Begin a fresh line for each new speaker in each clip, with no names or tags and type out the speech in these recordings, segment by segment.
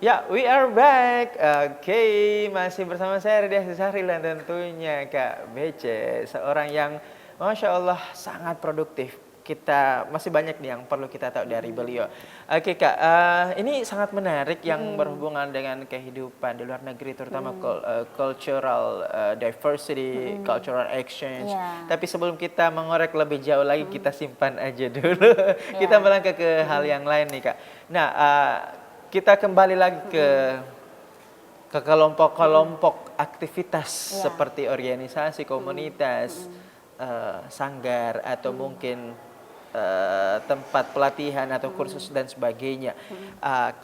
Ya, we are back. Oke, masih bersama saya Ridi Sahri dan tentunya Kak Bece, seorang yang Masya Allah sangat produktif. Kita masih banyak nih yang perlu kita tahu dari beliau. Oke Kak, ini sangat menarik yang berhubungan dengan kehidupan di luar negeri, terutama cultural diversity, cultural exchange.
Iya.
Tapi sebelum kita mengorek lebih jauh lagi, kita simpan aja dulu. Kita
Iya.
melangkah ke hal yang lain nih Kak. Nah, kita kembali lagi ke kelompok-kelompok aktivitas
Iya.
seperti organisasi, komunitas, sanggar atau mungkin tempat pelatihan atau kursus dan sebagainya.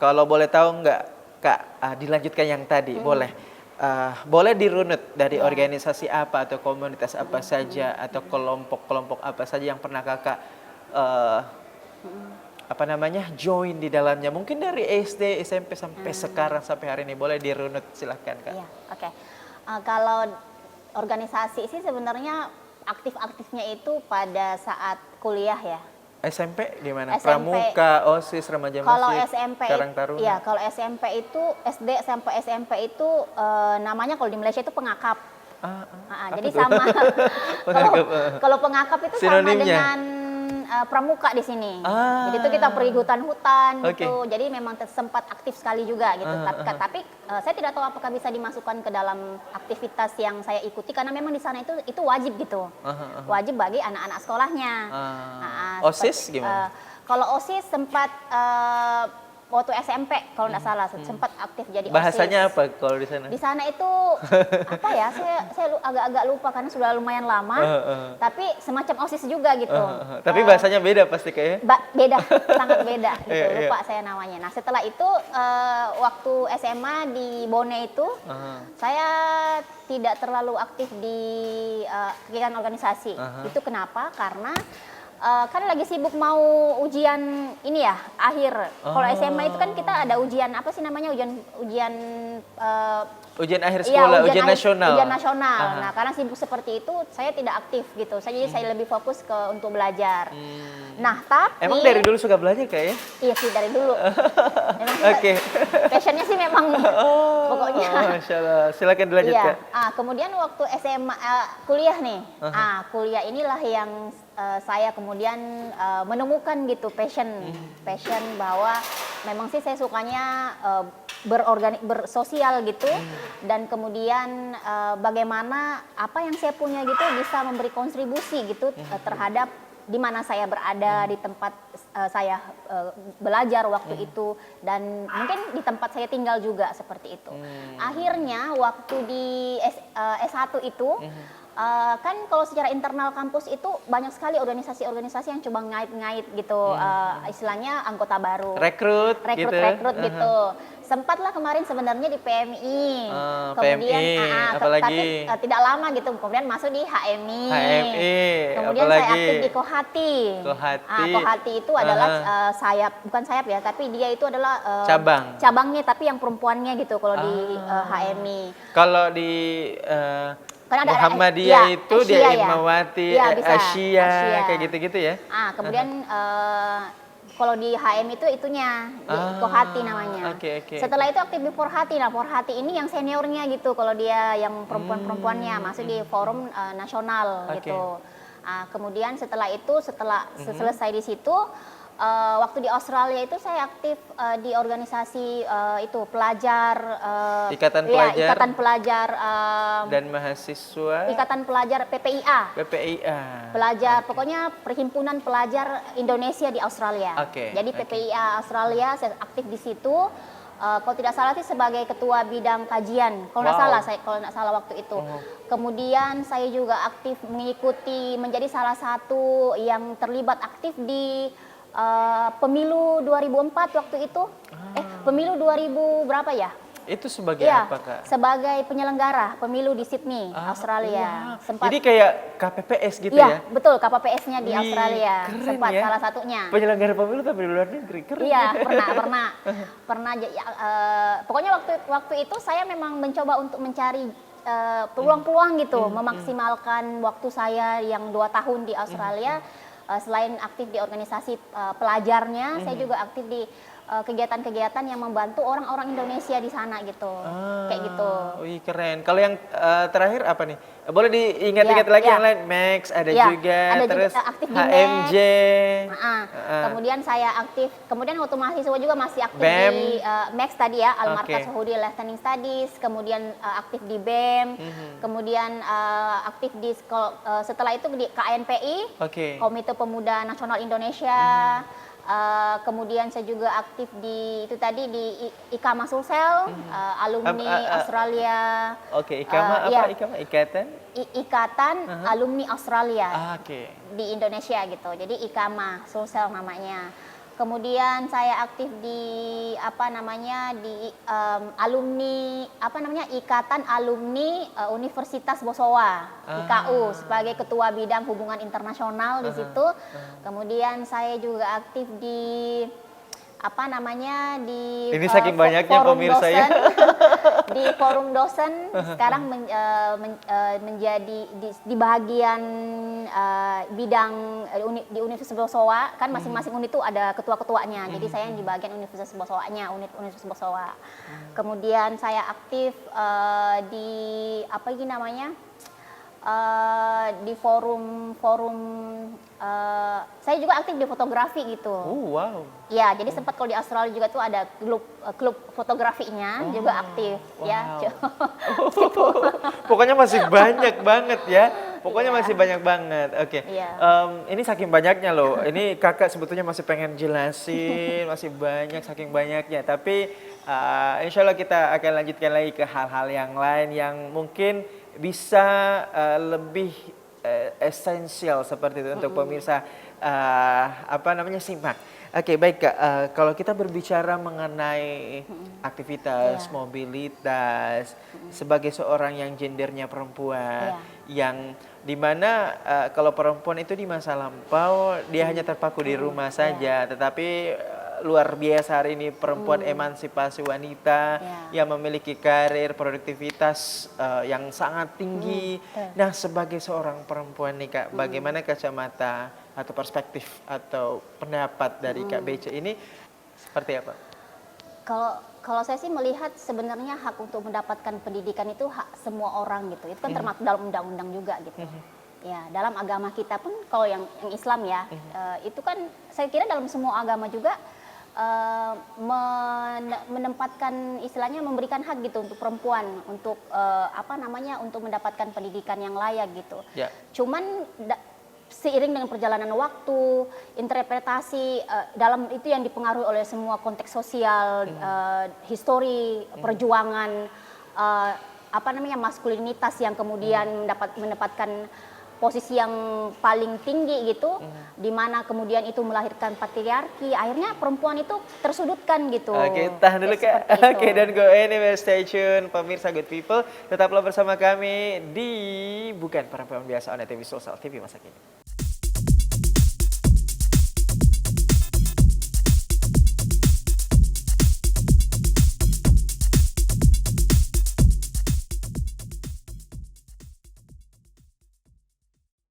Kalau boleh tahu nggak Kak, dilanjutkan yang tadi, boleh. Boleh dirunut dari
Iya.
organisasi apa atau komunitas apa saja atau kelompok-kelompok apa saja yang pernah Kakak apa namanya join di dalamnya, mungkin dari SD, SMP sampai sekarang sampai hari ini, boleh dirunut silahkan Kak.
Iya, oke. Kalau organisasi sih sebenarnya aktif-aktifnya itu pada saat kuliah ya.
SMP gimana?
SMP.
Pramuka, OSIS, Remaja
Kalau
Masjid,
SMP,
Karang Taruna.
iya kalau SMP itu SD sampai SMP itu namanya kalau di Malaysia itu pengakap.
Apa
Jadi
tuh?
sama.
Pengakap,
Kalau pengakap itu sama
sinonimnya?
dengan pramuka di sini.
Ah.
Jadi itu kita pergi hutan-hutan
Oke.
gitu. Jadi memang sempat aktif sekali juga gitu. Tapi saya tidak tahu apakah bisa dimasukkan ke dalam aktivitas yang saya ikuti karena memang di sana itu wajib gitu. Wajib bagi anak-anak sekolahnya.
OSIS gimana?
Kalau OSIS sempat waktu SMP kalau nggak salah sempat aktif jadi
Bahasanya
OSIS.
apa kalau di sana?
Di sana itu apa ya? Saya agak-agak lupa karena sudah lumayan lama. Tapi semacam OSIS juga gitu.
Tapi bahasanya beda pasti kayaknya.
Beda, sangat beda gitu.
Iya, iya.
Lupa saya namanya. Nah, setelah itu waktu SMA di Bone itu saya tidak terlalu aktif di kegiatan organisasi. Itu kenapa? Karena kan lagi sibuk mau ujian ini ya, akhir. Kalau SMA itu kan kita ada ujian apa sih namanya? Ujian
Ujian akhir
iya,
sekolah, ujian nasional.
Ujian nasional. Nah, karena sibuk seperti itu, saya tidak aktif gitu. Jadi saya lebih fokus untuk belajar. Nah, tapi
Emang dari dulu suka belajar kayaknya?
iya sih dari dulu. Memang
Oke.
passionnya sih memang pokoknya.
Masya Allah. Silakan dilanjutkan.
Iya. Kemudian waktu SMA kuliah nih. Kuliah inilah yang saya kemudian menemukan gitu passion bahwa memang sih saya sukanya bersosial gitu dan kemudian bagaimana apa yang saya punya gitu bisa memberi kontribusi gitu terhadap di mana saya berada di tempat saya belajar waktu itu dan mungkin di tempat saya tinggal juga seperti itu. Akhirnya waktu di S1 itu kan kalau secara internal kampus itu banyak sekali organisasi-organisasi yang coba ngait-ngait gitu, istilahnya anggota baru.
Rekrut gitu.
Gitu. Sempatlah kemarin sebenarnya di PMI, kemudian
PMI, apalagi?
tapi tidak lama gitu, kemudian masuk di HMI. Kemudian
apalagi?
saya aktif di Kohati. Kohati itu adalah bukan sayap ya, tapi dia itu adalah cabangnya, tapi yang perempuannya gitu kalau di HMI.
Kalau di Muhammadiyah itu
Asia,
dia
ya?
Imawati,
Ya, bisa.
Asia,
Asia.
kayak gitu-gitu ya?
Kemudian kalau di HM itu itunya, di Kohati namanya.
Oke.
Setelah itu aktif di Porhati. Nah, Porhati ini yang seniornya gitu, kalau dia yang perempuan-perempuannya masuk di forum nasional gitu. Kemudian setelah selesai di situ, waktu di Australia itu saya aktif di organisasi itu pelajar, ikatan pelajar
dan mahasiswa,
ikatan pelajar PPIA. Pelajar, pokoknya Perhimpunan Pelajar Indonesia di Australia. Jadi PPIA Australia saya aktif di situ. Kalau tidak salah sih sebagai ketua bidang kajian. Kalau nggak salah waktu itu. Kemudian saya juga aktif menjadi salah satu yang terlibat aktif di pemilu 2004 waktu itu. Pemilu 2000 berapa ya?
Itu sebagai apa Kak?
Sebagai penyelenggara pemilu di Sydney, Australia.
Jadi kayak KPPS gitu ya?
Iya, betul, KPPS-nya di Australia.
Keren
sempat
ya?
salah satunya.
Penyelenggara pemilu tapi di luar negeri, keren.
Iya, pernah. Pokoknya waktu itu saya memang mencoba untuk mencari peluang-peluang gitu, memaksimalkan waktu saya yang 2 tahun di Australia. Selain aktif di organisasi pelajarnya, saya juga aktif di kegiatan-kegiatan yang membantu orang-orang Indonesia di sana gitu. Kayak gitu.
Wih keren. Kalau yang terakhir apa nih? Boleh diingat-ingat lagi
Ya.
yang lain? Max ada
Ya,
juga,
ada juga,
terus
aktif di
HMJ.
Kemudian saya aktif, kemudian waktu mahasiswa juga masih aktif
BEM.
di Max tadi ya, Al-Markaz
Oke.
Suhudi Listening Studies, kemudian aktif di BEM, kemudian aktif di setelah itu di KNPI,
Oke.
Komite Pemuda Nasional Indonesia. Kemudian saya juga aktif di itu tadi di IKAMA Sulsel, alumni Australia.
Oke, Ikama apa?
Ya,
Ikama Ikatan?
Ikatan Alumni Australia
Oke.
di Indonesia gitu. Jadi IKAMA Sulsel namanya. Kemudian saya aktif di apa namanya di Ikatan Alumni Universitas Bosowa, IKU, sebagai ketua bidang hubungan internasional di situ. Kemudian saya juga aktif di apa namanya di
Ini saking banyaknya
forum
pemirsa ya.
dosen, di forum dosen sekarang menjadi di bagian bidang di Universitas Bosowa kan masing-masing unit itu ada ketua-ketuanya. Jadi saya yang di bagian Universitas Bosowanya, unit Universitas Bosowa. Kemudian saya aktif di apa ini namanya? Di forum-forum saya juga aktif di fotografi gitu.
Wow.
Ya, jadi sempat kalau di Australia juga tuh ada klub fotografinya juga aktif ya.
Pokoknya masih banyak banget ya. Pokoknya masih banyak banget. Oke.
Iya.
Ini saking banyaknya loh. Ini kakak sebetulnya masih pengen jelasin, masih banyak saking banyaknya. Tapi insya Allah kita akan lanjutkan lagi ke hal-hal yang lain yang mungkin bisa lebih esensial seperti itu untuk pemirsa simak. Oke, baik Kak. Kalau kita berbicara mengenai aktivitas, mobilitas sebagai seorang yang gendernya perempuan, yang dimana kalau perempuan itu di masa lampau dia hanya terpaku di rumah saja, tetapi luar biasa hari ini perempuan emansipasi wanita yang memiliki karir produktivitas yang sangat tinggi. Nah, sebagai seorang perempuan nih Kak, bagaimana kacamata atau perspektif atau pendapat dari Kak Bece ini seperti apa?
Kalau saya sih melihat sebenarnya hak untuk mendapatkan pendidikan itu hak semua orang gitu. Itu kan termasuk dalam undang-undang juga gitu. Ya, dalam agama kita pun kalau yang Islam ya, itu kan saya kira dalam semua agama juga menempatkan istilahnya memberikan hak gitu untuk perempuan untuk untuk mendapatkan pendidikan yang layak gitu. Cuman seiring dengan perjalanan waktu, interpretasi dalam itu yang dipengaruhi oleh semua konteks sosial, histori, perjuangan, maskulinitas yang kemudian mendapatkan posisi yang paling tinggi gitu, di mana kemudian itu melahirkan patriarki, akhirnya perempuan itu tersudutkan gitu.
Oke, tahan dulu Kak. Oke, don't go anywhere, stay tune, pemirsa Good People. Tetaplah bersama kami di Bukan Perempuan Biasa on TV Sosial TV masa kini.